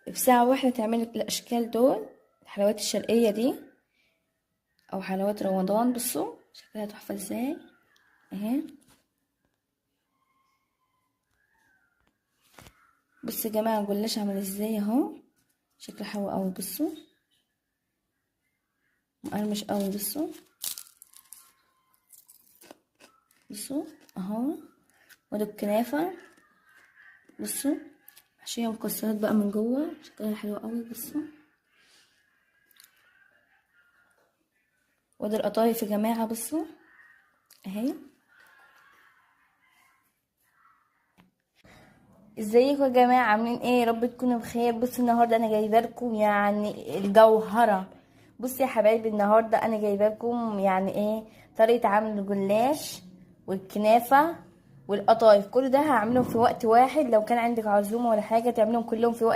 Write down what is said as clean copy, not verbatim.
في ساعة واحدة تعملي الاشكال دول، الحلويات الشرقية دي او حلويات رمضان. بصوا شكلها تحفة ازاي اهي. بصوا يا جماعة الجلاش عامل ازاي اهو، شكله حلو قوي. بصوا مقرمش قوي. بصوا بصوا اهو. وده الكنافة بصوا محشية مكسرات بقى من جوه، شكلها حلو قوي. بصوا وده القطايف يا جماعة بصوا اهي. ازيكم يا جماعة عاملين ايه؟ يا رب تكونوا بخير. بصوا النهاردة انا جايبه لكم يعني الجوهرة. بصوا يا حبايبي النهاردة انا جايبه لكم يعني ايه طريقة عمل الجلاش والكنافة والقطايف. كل ده هعملهم في وقت واحد، لو كان عندك عزومة ولا حاجة تعملهم كلهم في وقت